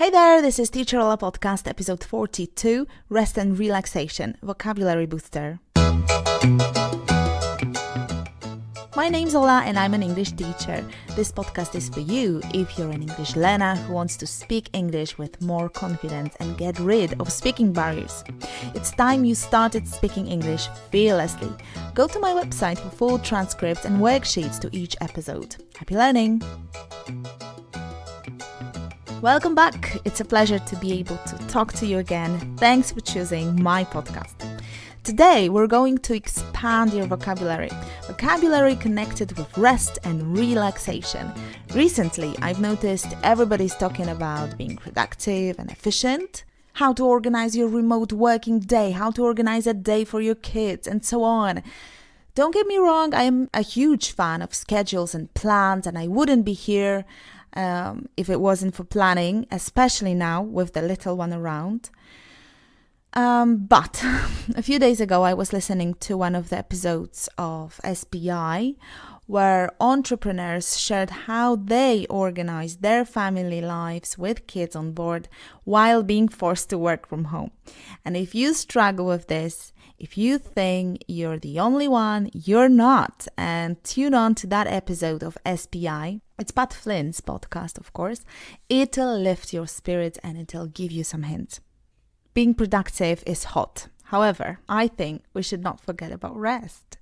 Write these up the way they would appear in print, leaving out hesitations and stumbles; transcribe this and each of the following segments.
Hey there, this is Teacher Ola Podcast, episode 42, Rest and Relaxation, Vocabulary Booster. My name's Ola and I'm an English teacher. This podcast is for you if you're an English learner who wants to speak English with more confidence and get rid of speaking barriers. It's time you started speaking English fearlessly. Go to my website for full transcripts and worksheets to each episode. Happy learning! Welcome back. It's a pleasure to be able to talk to you again. Thanks for choosing my podcast. Today, we're going to expand your vocabulary connected with rest and relaxation. Recently, I've noticed everybody's talking about being productive and efficient, how to organize your remote working day, how to organize a day for your kids, and so on. Don't get me wrong, I am a huge fan of schedules and plans, and I wouldn't be here if it wasn't for planning, especially now with the little one around. But a few days ago, I was listening to one of the episodes of SBI where entrepreneurs shared how they organize their family lives with kids on board while being forced to work from home. And if you struggle with this, if you think you're the only one, you're not. And tune on to that episode of SBI. It's Pat Flynn's podcast, of course. It'll lift your spirits and it'll give you some hints. Being productive is hot. However, I think we should not forget about rest.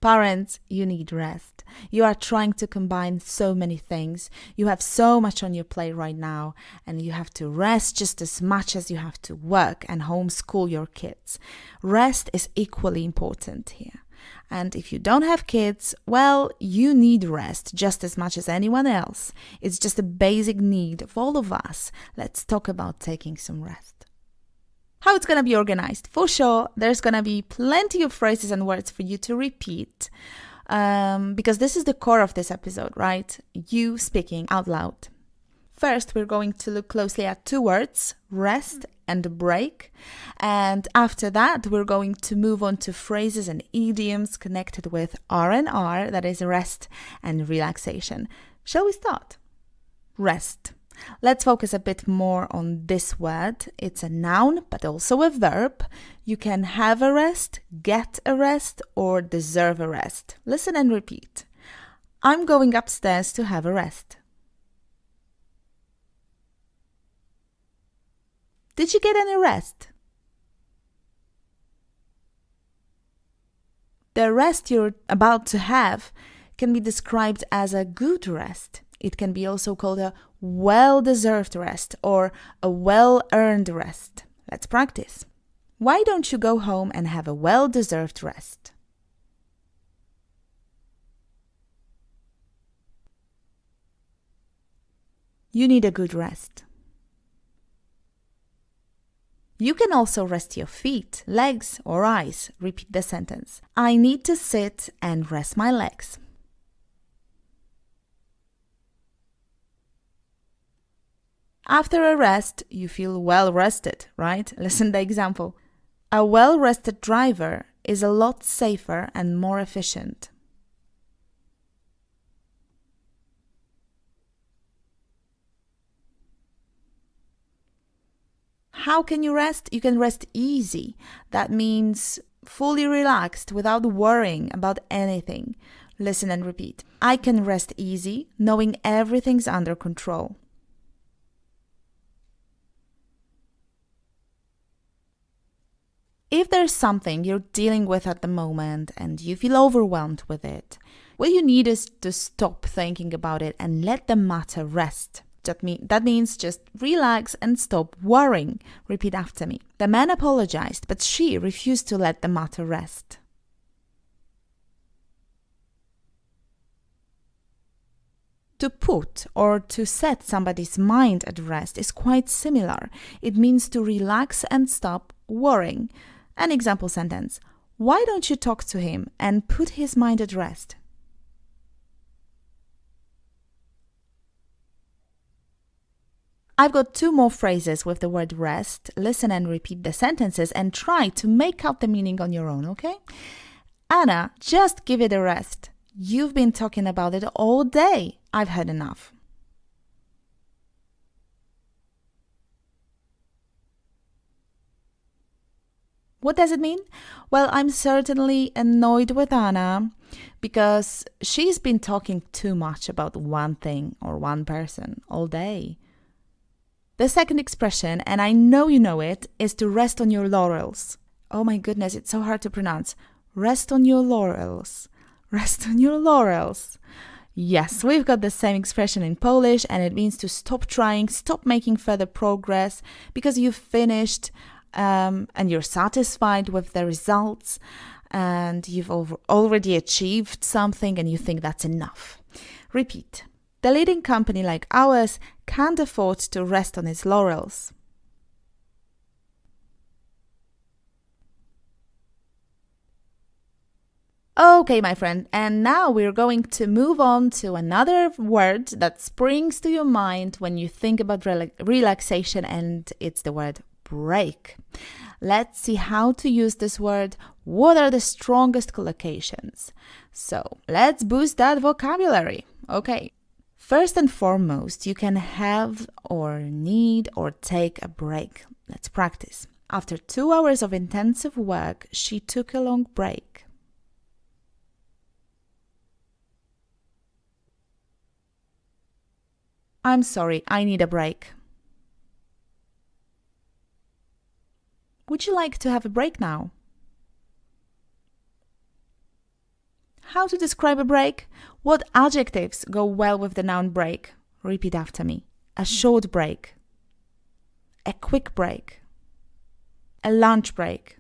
Parents, you need rest. You are trying to combine so many things. You have so much on your plate right now, and you have to rest just as much as you have to work and homeschool your kids. Rest is equally important here. And if you don't have kids, well, you need rest just as much as anyone else. It's just a basic need of all of us. Let's talk about taking some rest. How it's going to be organized. For sure, there's going to be plenty of phrases and words for you to repeat because this is the core of this episode, right? You speaking out loud. First, we're going to look closely at two words, rest and break. And after that, we're going to move on to phrases and idioms connected with R&R, that is rest and relaxation. Shall we start? Rest. Let's focus a bit more on this word. It's a noun, but also a verb. You can have a rest, get a rest, or deserve a rest. Listen and repeat. I'm going upstairs to have a rest. Did you get any rest? The rest you're about to have can be described as a good rest. It can be also called a well-deserved rest or a well-earned rest. Let's practice. Why don't you go home and have a well-deserved rest? You need a good rest. You can also rest your feet, legs, or eyes. Repeat the sentence. I need to sit and rest my legs. After a rest, you feel well rested, right? Listen to the example. A well-rested driver is a lot safer and more efficient. How can you rest? You can rest easy. That means fully relaxed without worrying about anything. Listen and repeat. I can rest easy, knowing everything's under control. If there's something you're dealing with at the moment and you feel overwhelmed with it, what you need is to stop thinking about it and let the matter rest. That means just relax and stop worrying. Repeat after me. The man apologized, but she refused to let the matter rest. To put or to set somebody's mind at rest is quite similar. It means to relax and stop worrying. An example sentence. Why don't you talk to him and put his mind at rest? I've got two more phrases with the word rest. Listen and repeat the sentences and try to make out the meaning on your own, okay? Anna, just give it a rest. You've been talking about it all day. I've had enough. What does it mean? Well, I'm certainly annoyed with Anna because she's been talking too much about one thing or one person all day. The second expression, and I know you know it, is to rest on your laurels. Oh my goodness, it's so hard to pronounce. Rest on your laurels. Rest on your laurels. Yes, we've got the same expression in Polish, and it means to stop trying, stop making further progress because you've finished and you're satisfied with the results and you've already achieved something and you think that's enough. Repeat. The leading company like ours can't afford to rest on its laurels. Okay, my friend, and now we're going to move on to another word that springs to your mind when you think about relaxation, and it's the word break. Let's see how to use this word. What are the strongest collocations? So let's boost that vocabulary. Okay. First and foremost, you can have or need or take a break. Let's practice. After 2 hours of intensive work, she took a long break. I'm sorry, I need a break. Would you like to have a break now? How to describe a break? What adjectives go well with the noun break? Repeat after me. A short break. A quick break. A lunch break.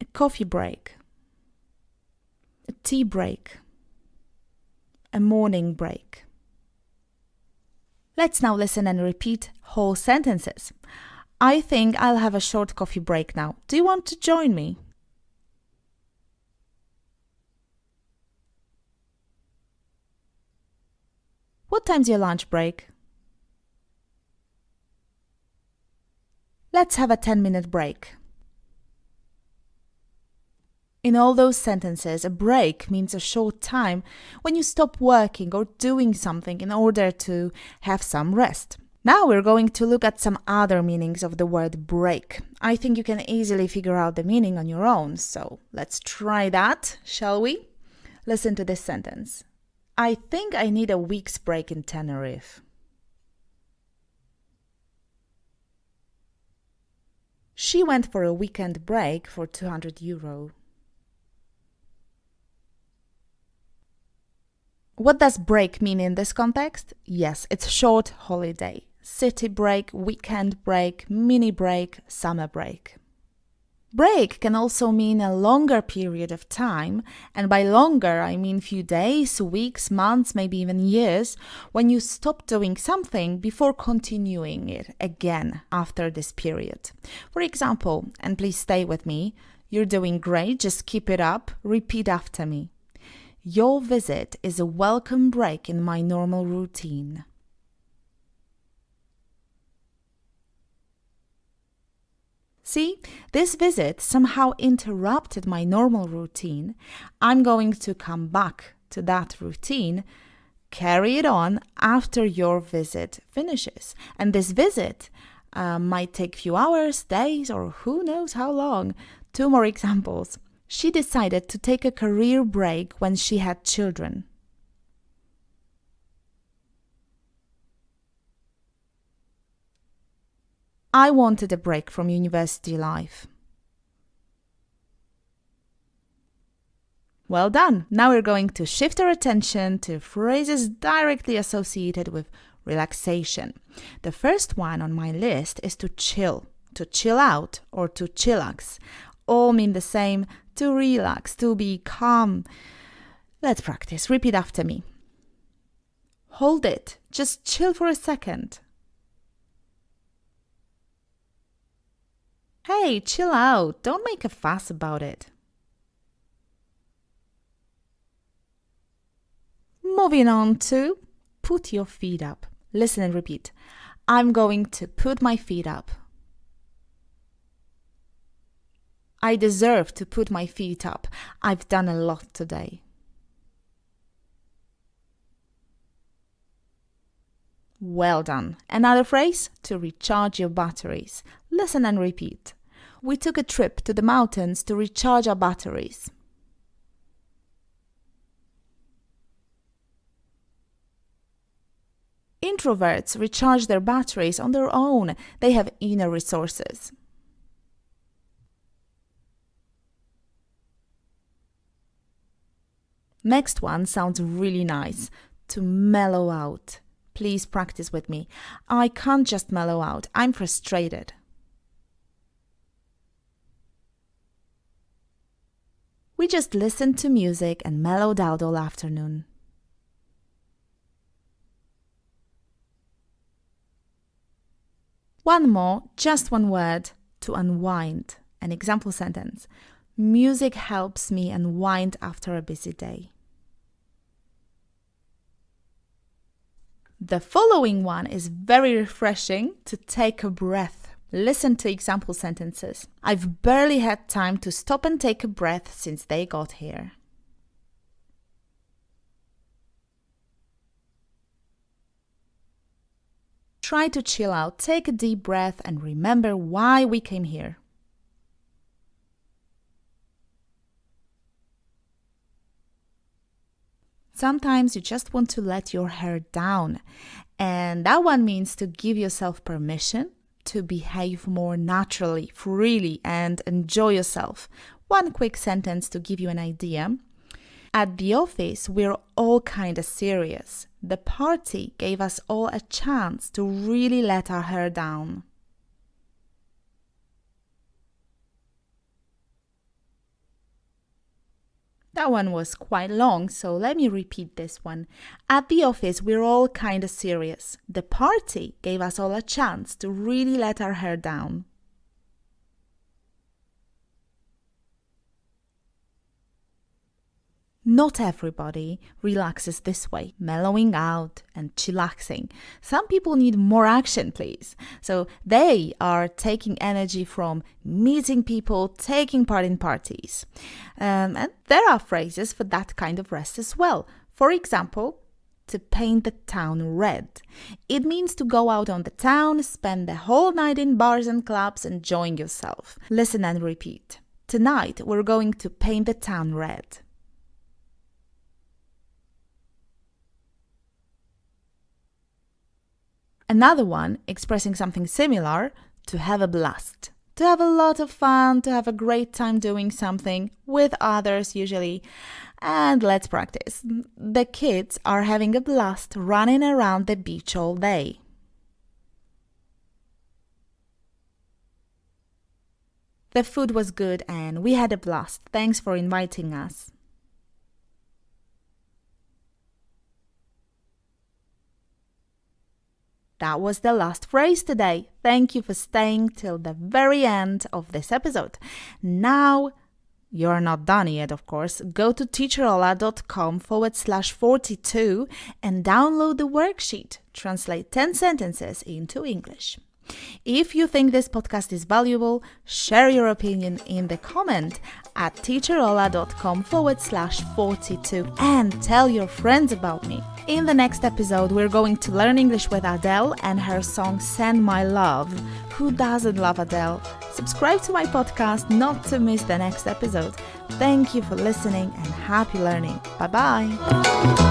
A coffee break. A tea break. A morning break. Let's now listen and repeat whole sentences. I think I'll have a short coffee break now. Do you want to join me? What time's your lunch break? Let's have a 10-minute break. In all those sentences, a break means a short time when you stop working or doing something in order to have some rest. Now we're going to look at some other meanings of the word break. I think you can easily figure out the meaning on your own, so let's try that, shall we? Listen to this sentence. I think I need a week's break in Tenerife. She went for a weekend break for €200. What does break mean in this context? Yes, it's short holiday. City break, weekend break, mini break, summer break. Break can also mean a longer period of time, and by longer I mean few days, weeks, months, maybe even years, when you stop doing something before continuing it again after this period. For example, and please stay with me, you're doing great, just keep it up, repeat after me. Your visit is a welcome break in my normal routine. See, this visit somehow interrupted my normal routine. I'm going to come back to that routine, carry it on after your visit finishes. And this visit might take few hours, days, or who knows how long. 2 more examples. She decided to take a career break when she had children. I wanted a break from university life. Well done! Now we're going to shift our attention to phrases directly associated with relaxation. The first one on my list is to chill out, or to chillax. All mean the same, to relax, to be calm. Let's practice. Repeat after me. Hold it. Just chill for a second. Hey, chill out. Don't make a fuss about it. Moving on to put your feet up. Listen and repeat. I'm going to put my feet up. I deserve to put my feet up. I've done a lot today. Well done. Another phrase, to recharge your batteries. Listen and repeat. We took a trip to the mountains to recharge our batteries. Introverts recharge their batteries on their own. They have inner resources. Next one sounds really nice. To mellow out. Please practice with me. I can't just mellow out. I'm frustrated. We just listened to music and mellowed out all afternoon. One more, just one word, to unwind. An example sentence. Music helps me unwind after a busy day. The following one is very refreshing, to take a breath. Listen to example sentences. I've barely had time to stop and take a breath since they got here. Try to chill out, take a deep breath, and remember why we came here. Sometimes you just want to let your hair down, and that one means to give yourself permission to behave more naturally, freely, and enjoy yourself. One quick sentence to give you an idea. At the office, we're all kinda serious. The party gave us all a chance to really let our hair down. That one was quite long, so let me repeat this one. At the office, we're all kinda serious. The party gave us all a chance to really let our hair down. Not everybody relaxes this way, mellowing out and chillaxing. Some people need more action, please. So they are taking energy from meeting people, taking part in parties. And there are phrases for that kind of rest as well. For example, to paint the town red. It means to go out on the town, spend the whole night in bars and clubs, enjoying yourself. Listen and repeat. Tonight we're going to paint the town red. Another one, expressing something similar, to have a blast. To have a lot of fun, to have a great time doing something, with others usually. And let's practice. The kids are having a blast running around the beach all day. The food was good and we had a blast. Thanks for inviting us. That was the last phrase today. Thank you for staying till the very end of this episode. Now, you're not done yet, of course. Go to teacherola.com/42 and download the worksheet. Translate 10 sentences into English. If you think this podcast is valuable, share your opinion in the comment at teacherola.com/42 and tell your friends about me. In the next episode, we're going to learn English with Adele and her song Send My Love. Who doesn't love Adele? Subscribe to my podcast not to miss the next episode. Thank you for listening and happy learning. Bye-bye.